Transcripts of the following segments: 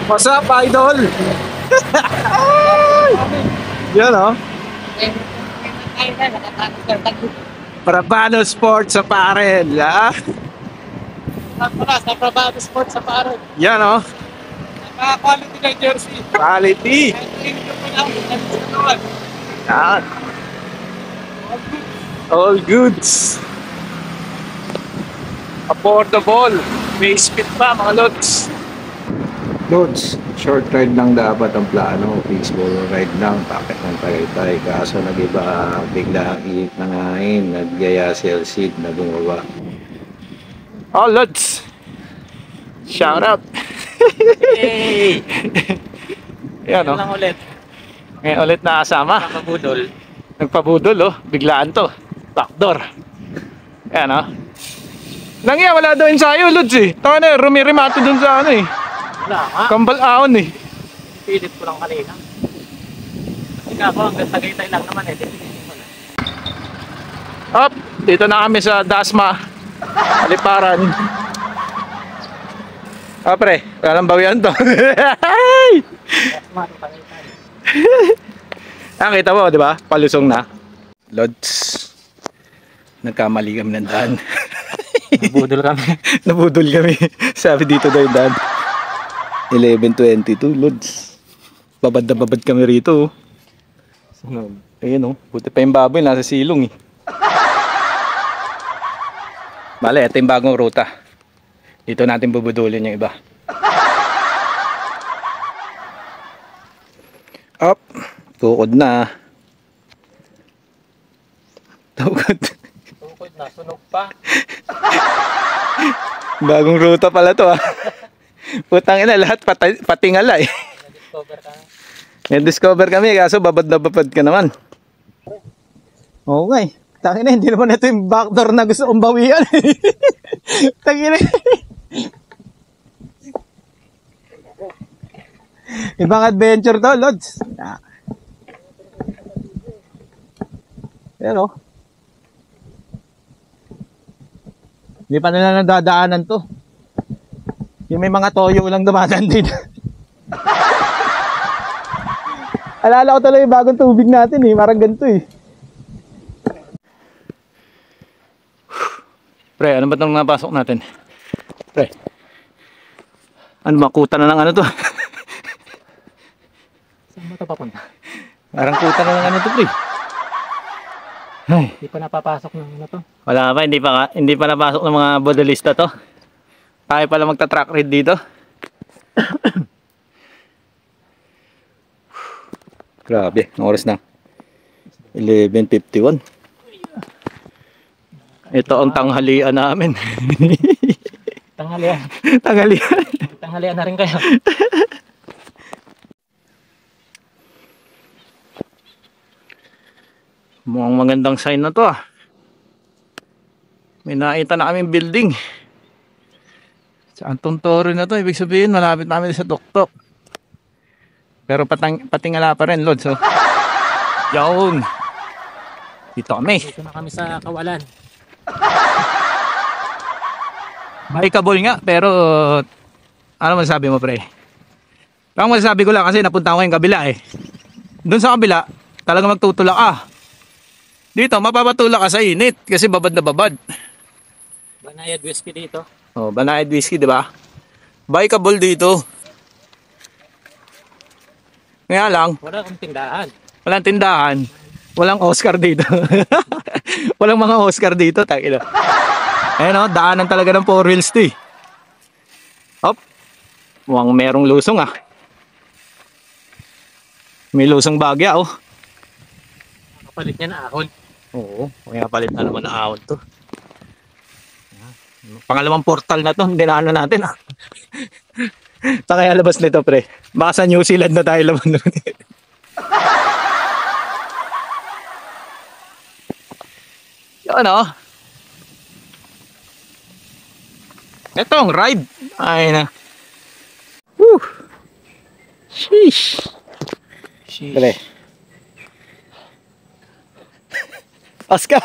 What's up, idol? Yan o. Brabano Sports sa Parel. Sa Brabano Sports sa Parel. Yan o. Quality na jersey. Quality. Yan. All goods. Affordable. May speed pa mga lods. Lods, short ride lang dapat ang plano. Peaceful ride lang, packet ng Tagaytay. Kaso nag-iba, bigla iit na ngayon. Nagyaya si Elsid na bumaba. Oh, Lods! Shout out! Hey! Yan o. Lang ulit. Ngayon ulit nakasama. Nakabudol. Nagpabudol oh. Biglaan to. Backdoor. Yan o. Nangya, wala daw ensayo, Lods eh. Taka na, rumirimato dun sa ano eh. Wala nga. Kambal ahon eh. Pilit ko lang kanina. Kasi nga ako, hanggang Tagaytay lang naman eh. Up, dito na kami sa Dasma. Aliparan. Ah pre, walang bawian to. Ah, kita mo, di ba? Palusong na. Lods. Nagkamali kami ng daan. Nabudol kami. Nabudol kami. Sabi dito daw yung daan. 11:22, Lods. Babad na babad kami rito. Sunod. Ayun oh, buti pa yung baboy nasa silong eh. Bale, ito yung bagong ruta. Dito natin bubudulin yung iba. Up, tukod na. Tukod. Tukod na, sunog pa. Bagong ruta pala to ah. Putang ina, lahat patingala eh. Na-discover ka na. May-discover kami, kaso babad na babad ka naman. Oo nga eh. Tangina, hindi naman ito yung backdoor na gusto kong bawian. Tangina. Ibang adventure to, Lods. Pero, hindi pa nila nadadaanan to. Yung may mga toyo lang dumadaan din. Alala ko talaga yung bagong tubig natin eh. Parang ganito eh. Pre, ano ba itong napasok natin? Pre. Ano ba? Kuta na ng ano to? Saan ba ito papunta? Parang kuta na ng ano to, pre. Ay. Hindi pa napapasok ng ano to. Wala pa, hindi pa napasok ng mga bodolista to. Kaya pala magta-track ride dito. Grabe, ang oras na. 11:51. Ito ang tanghalian namin. Tanghalian. Tanghalian. Tanghalian na rin kayo. Mukhang magandang sign na to ah. May nakita na kaming building. Sa Antong Torre na to, ibig sabihin malapit namin sa Tuktok. Pero patingala pa rin, Lord. So, yun. Dito kami. Dito na kami sa Kawalan. Bikeable nga, pero ano masasabi mo, pre? Ang masasabi ko lang kasi napunta ko yung kabila eh. Doon sa kabila, talagang magtutulak ka. Dito, mapapatulak ka sa init kasi babad na babad. Banayad whiskey dito. Oh, Banayad whiskey, di ba? Bikeable dito. Kaya lang, Wala akong tindahan. walang tindahan, walang Oscar dito. Walang mga Oscar dito, takilo. Ayun oh, daanan talaga ng 4 wheels to eh. Hop. Mukhang merong lusong ah. May lusong bagya oh. Kapalit niya na ahon. Oo, kaya palit na naman na ahon to. Pangalawang portal na to, hindi na ano natin ah. Kaya labas nito pre. Baka sa New Zealand na tayo laban doon. Yun oh. Itong ride. Ay na. Woo. Sheesh. Sheesh. Pre. Oscar!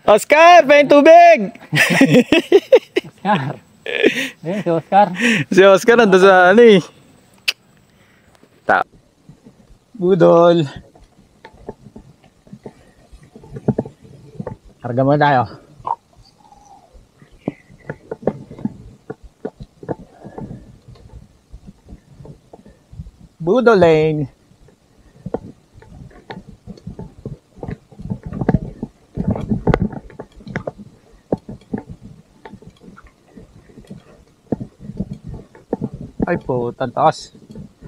Oscar, may tubig! Oscar. Ayun, si Oscar. Si Oscar nandun sa ano eh. Budol. Karga mo tayo. Budol Lane. Ay po, taas.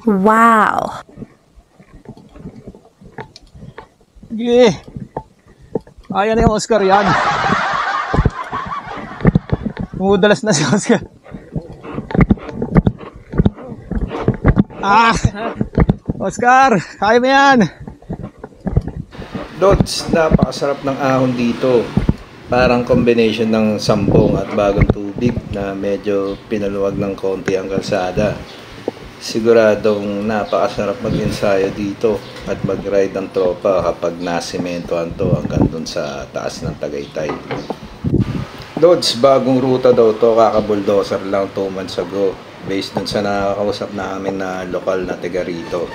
Wow. Sige. Ayan na yung Oscar yan. Umudalas na si Oscar. Oscar, kaya mo yan. Lods, napakasarap ng ahon dito. Parang combination ng sambong at bagong tubig na medyo pinaluwag ng konti ang kalsada. Siguradong napakasarap mag-ensayo dito at mag-ride ng tropa kapag nasimentohan to hanggang dun sa taas ng Tagaytay. Lods, bagong ruta daw to, kaka-bulldozer lang 2 months ago. Based dun sa nakakausap namin na lokal na taga rito.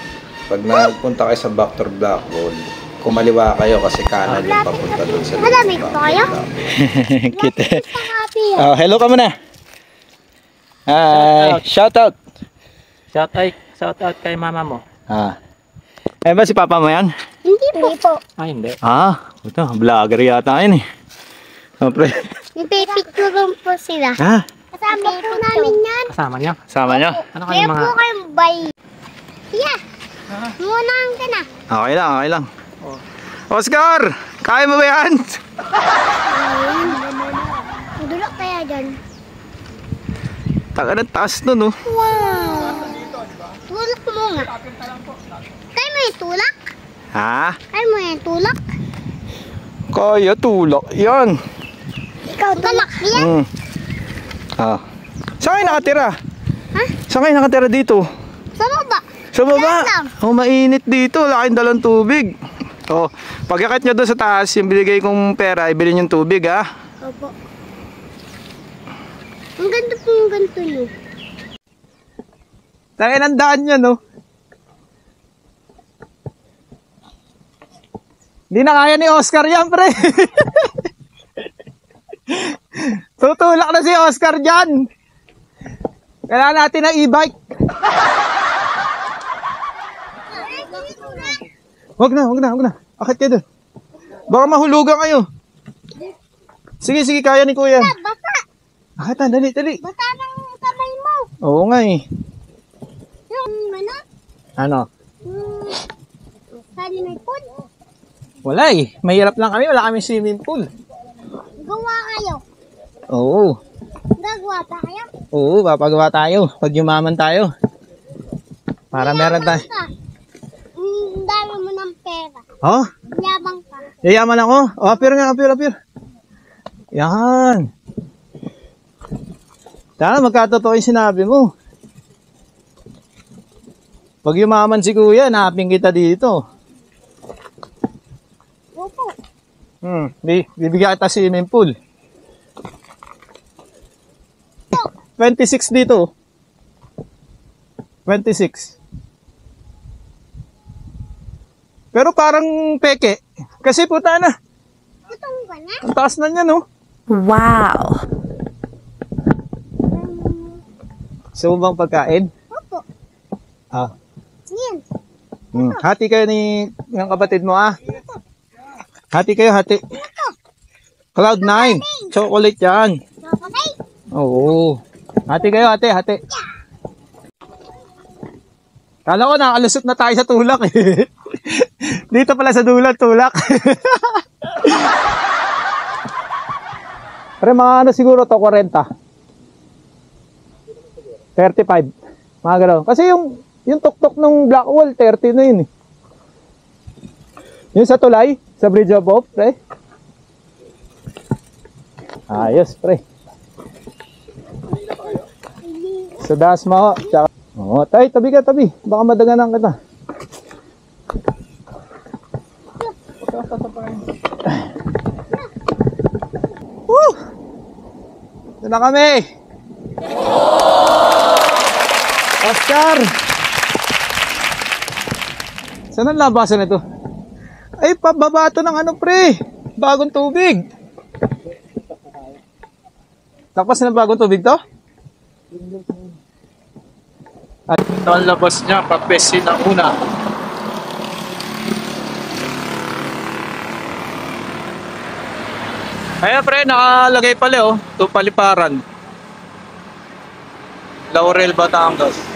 Pag nagpunta kayo sa Bactor Blackball, kumaliwa kayo kasi kanan yung papunta dun sa Malamig pa kayo? Kita. Oh, hello ka muna. Hi. Shout out. Shout out kay mama mo. Eh ba si papa mo yan? Hindi po. Ay, hindi. Ito, vlogger yata yun eh. Siyempre. Ipipicturean po sila. Kasama po namin yan. Kasama niya. Sama nyo? Ano Kaya kayo mga... po kayong bay. Yeah. Munang ka na. Okay lang, okay lang. Oscar! Kaya mo ba yan? Dulok kaya dyan. Taka ng taas nun, oh. Wow. Tulak mo nga. Kaya mo yung tulak? Kaya mo yung tulak? Kaya tulak. Yan. Ikaw tulak yan? Saan kayo nakatira? Saan kayo nakatira dito? Sa baba. Sa baba? Yan lang. Mainit dito. Laking dalang tubig. Pagkakit nyo doon sa taas, yung binigay kong pera, ibili yung tubig, ha? Opo. Ang ganda po yung ganito nyo. Tangin ang daan niya, no? Hindi na kaya ni Oscar yan, pre. Tutulak na si Oscar dyan. Kailangan natin ng e-bike. Wag na. Akit kayo doon. Baka mahulugan kayo. Sige, kaya ni kuya. Bata. Akit na, dali. Bata ng kamay mo. Oo nga eh. Yung ano? Ano? Sali may pool. Wala eh. Mahirap lang kami. Wala kami swimming pool. Gawa kayo. Oo. Gagawa pa kayo. Oo, papagawa tayo. Pag yumaman tayo. Para meron tayo. Ang dami mo ng pera. Oh? Yabang ka. Yayaman ako. Appear nga, appear. Yan. Tara, magkatotoo yung sinabi mo. Pag yumaman si kuya, naping kita dito. Opo. Bibigyan kita swimming pool. 26 dito. 26. Pero parang peke. Kasi puta na. Itong ba na? Ang taas na niya, no? Wow. Gusto mo bang pagkain? Opo. Yan. Hati kayo ng kapatid mo, Hati kayo, hati. Cloud9. Chocolate yan. Chocolate. Oo. Hati kayo, hati. Kala ko nakalusot na tayo sa tulak eh. Dito pala sa dulat, tulak. Pero mga ano siguro to, 40. 35. Mga gano'n. Kasi yung tuktok ng black wall, 30 na yun eh. Yung sa tulay, sa Bridge of Hope, pre. Ayos, pre. Sa Dasma, tsaka... tay, tabi ka, tabi. Baka madaganan kita. Woo! Ito na kami. Oscar! Saan ang labasan ito? Ay, pababa ito ng ano pre. Bagong tubig. Tapos na bagong tubig to? At ito ang labas niya, papesi na una. Ayan pre, nakalagay pala oh. Ito paliparan. Laurel, Batangas.